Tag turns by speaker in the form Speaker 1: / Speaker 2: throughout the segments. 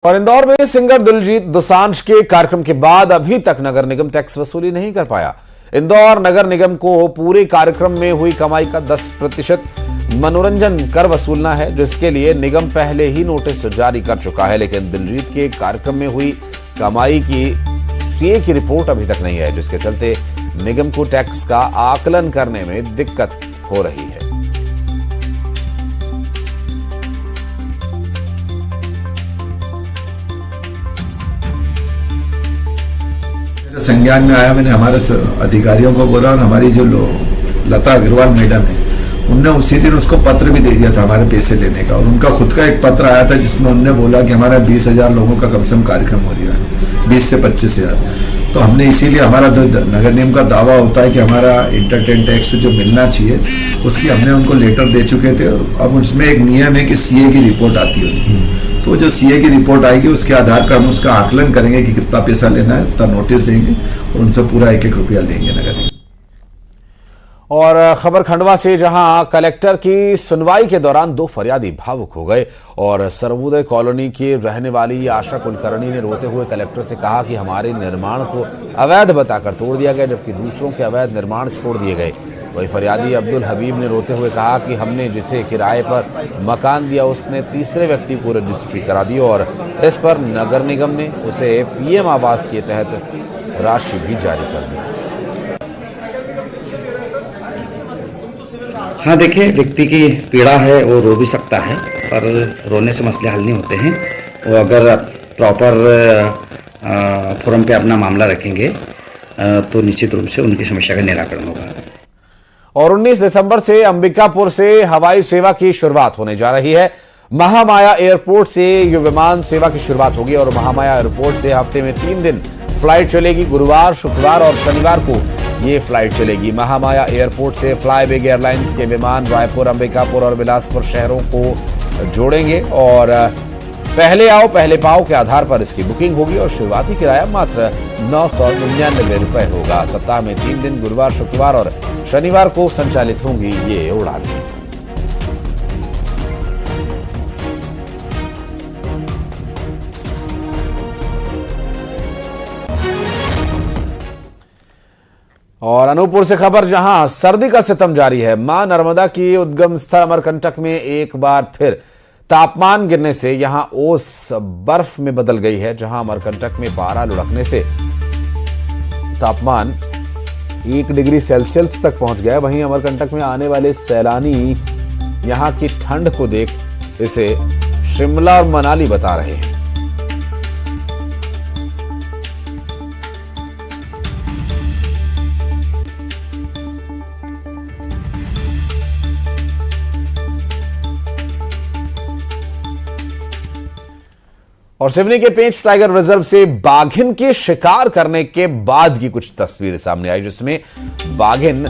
Speaker 1: और इंदौर में सिंगर दिलजीत दोसांझ के कार्यक्रम के बाद अभी तक नगर निगम टैक्स वसूली नहीं कर पाया। इंदौर नगर निगम को पूरे कार्यक्रम में हुई कमाई का 10% मनोरंजन कर वसूलना है, जिसके लिए निगम पहले ही नोटिस जारी कर चुका है। लेकिन दिलजीत के कार्यक्रम में हुई कमाई की सीए की रिपोर्ट अभी तक नहीं है, जिसके चलते निगम को टैक्स का आकलन करने में दिक्कत हो रही है।
Speaker 2: संज्ञान में आया, मैंने हमारे अधिकारियों को बोला और हमारी जो लता अग्रवाल मैडम है उनने उसी दिन उसको पत्र भी दे दिया था हमारे पैसे लेने का, और उनका खुद का एक पत्र आया था जिसमें उन्होंने बोला कि हमारा 20,000 लोगों का कम से कम कार्यक्रम हो रहा है, 20 से 25,000। तो हमने इसीलिए हमारा नगर निगम का दावा होता है कि हमारा इंटरटेन टैक्स जो मिलना चाहिए उसकी हमने उनको लेटर दे चुके थे। अब उसमें एक नियम है कि सीए की रिपोर्ट आती है उनकी, तो जो सीए की रिपोर्ट आएगी उसके आधार पर हम उसका आकलन करेंगे कि कितना पैसा लेना है, उतना नोटिस देंगे और उनसे पूरा 1-1 रुपया लेंगे नगर निगम।
Speaker 1: और खबर खंडवा से, जहां कलेक्टर की सुनवाई के दौरान 2 फरियादी भावुक हो गए और सर्वोदय कॉलोनी की रहने वाली आशा कुलकर्णी ने रोते हुए कलेक्टर से कहा कि हमारे निर्माण को अवैध बताकर तोड़ दिया गया, जबकि दूसरों के अवैध निर्माण छोड़ दिए गए। वही फरियादी अब्दुल हबीब ने रोते हुए कहा कि हमने जिसे किराए पर मकान दिया उसने तीसरे व्यक्ति को रजिस्ट्री करा दी और इस पर नगर निगम ने उसे पीएम आवास के तहत राशि भी जारी कर दी।
Speaker 3: हाँ, देखिए, व्यक्ति की पीड़ा है, वो रो भी सकता है, पर रोने से मसले हल नहीं होते हैं। वो अगर प्रॉपर फोरम पे अपना मामला रखेंगे तो निश्चित रूप से उनकी समस्या का निराकरण होगा।
Speaker 1: और 19 दिसंबर से अंबिकापुर से हवाई सेवा की शुरुआत होने जा रही है। महामाया एयरपोर्ट से ये विमान सेवा की शुरुआत होगी और महामाया एयरपोर्ट से हफ्ते में 3 दिन फ्लाइट चलेगी। गुरुवार, शुक्रवार और शनिवार को ये फ्लाइट चलेगी। महामाया एयरपोर्ट से फ्लाईबिग एयरलाइंस के विमान रायपुर, अंबिकापुर और बिलासपुर शहरों को जोड़ेंगे और पहले आओ पहले पाओ के आधार पर इसकी बुकिंग होगी और शुरुआती किराया मात्र 999 रुपए होगा। सप्ताह में 3 दिन गुरुवार, शुक्रवार और शनिवार को संचालित होंगी ये उड़ानें। और अनूपपुर से खबर, जहां सर्दी का सितम जारी है। मां नर्मदा की उद्गम स्थल अमरकंटक में एक बार फिर तापमान गिरने से यहां ओस बर्फ में बदल गई है। जहां अमरकंटक में पारा लुढ़कने से तापमान 1 डिग्री सेल्सियस तक पहुंच गया। वहीं अमरकंटक में आने वाले सैलानी यहां की ठंड को देख इसे शिमला और मनाली बता रहे हैं। और सिवनी के पेंच टाइगर रिजर्व से बाघिन के शिकार करने के बाद की कुछ तस्वीरें सामने आई, जिसमें बाघिन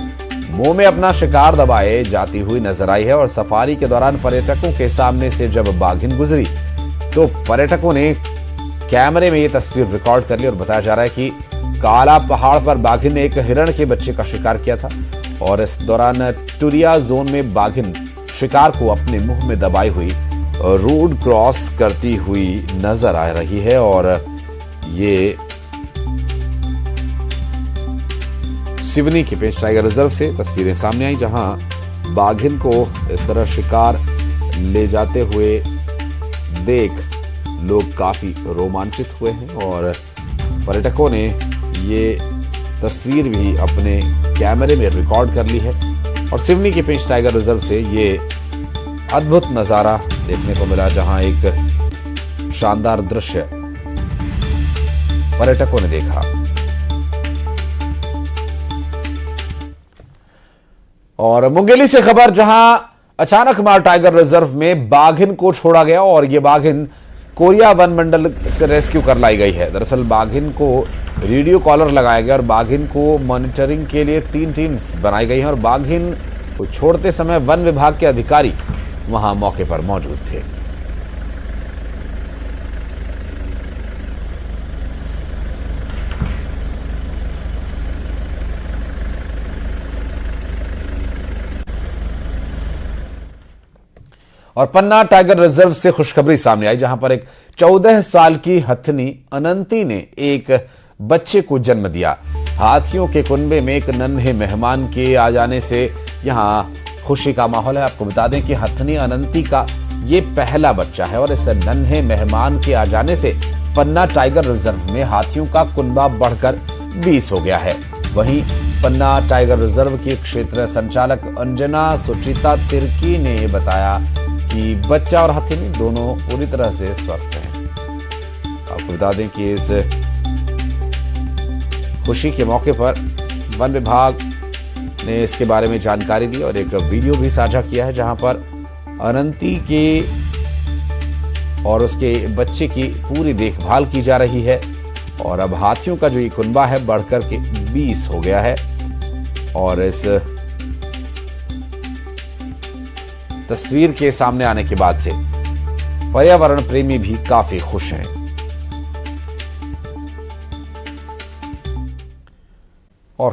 Speaker 1: मुंह में अपना शिकार दबाए जाती हुई नजर आई है। और सफारी के दौरान पर्यटकों के सामने से जब बाघिन गुजरी तो पर्यटकों ने कैमरे में यह तस्वीर रिकॉर्ड कर ली और बताया जा रहा है कि काला पहाड़ पर बाघिन ने एक हिरण के बच्चे का शिकार किया था और इस दौरान टुरिया जोन में बाघिन शिकार को अपने मुंह में दबाई हुई रोड क्रॉस करती हुई नजर आ रही है। और ये सिवनी के पेंच टाइगर रिजर्व से तस्वीरें सामने आई, जहां बाघिन को इस तरह शिकार ले जाते हुए देख लोग काफी रोमांचित हुए हैं और पर्यटकों ने ये तस्वीर भी अपने कैमरे में रिकॉर्ड कर ली है। और सिवनी के पेंच टाइगर रिजर्व से ये अद्भुत नजारा देखने को मिला, जहां एक शानदार दृश्य पर्यटकों ने देखा। और मुंगेली से खबर, जहां अचानक मार टाइगर रिजर्व में बाघिन को छोड़ा गया और यह बाघिन कोरिया वन मंडल से रेस्क्यू कर लाई गई है। दरअसल बाघिन को रेडियो कॉलर लगाया गया और बाघिन को मॉनिटरिंग के लिए 3 टीम्स बनाई गई हैं और बाघिन को छोड़ते समय वन विभाग के अधिकारी वहां मौके पर मौजूद थे। और पन्ना टाइगर रिजर्व से खुशखबरी सामने आई, जहां पर एक 14 साल की हथनी अनंती ने एक बच्चे को जन्म दिया। हाथियों के कुनबे में एक नन्हे मेहमान के आ जाने से यहां खुशी का माहौल है। आपको बता दें कि हथनी अनंती का ये पहला बच्चा है और इस नन्हे मेहमान के आ जाने से पन्ना टाइगर रिजर्व में हाथियों का कुनबा बढ़कर 20 हो गया है। वहीं पन्ना टाइगर रिजर्व की क्षेत्र संचालक अंजना सुचिता तिर्की ने बताया कि बच्चा और हथनी दोनों पूरी तरह से स्वस्थ हैं। आपको बता दें कि इस खुशी के मौके पर वन विभाग ने इसके बारे में जानकारी दी और एक वीडियो भी साझा किया है, जहां पर अनंती के और उसके बच्चे की पूरी देखभाल की जा रही है और अब हाथियों का जो ये कुनबा है बढ़कर के 20 हो गया है और इस तस्वीर के सामने आने के बाद से पर्यावरण प्रेमी भी काफी खुश हैं। और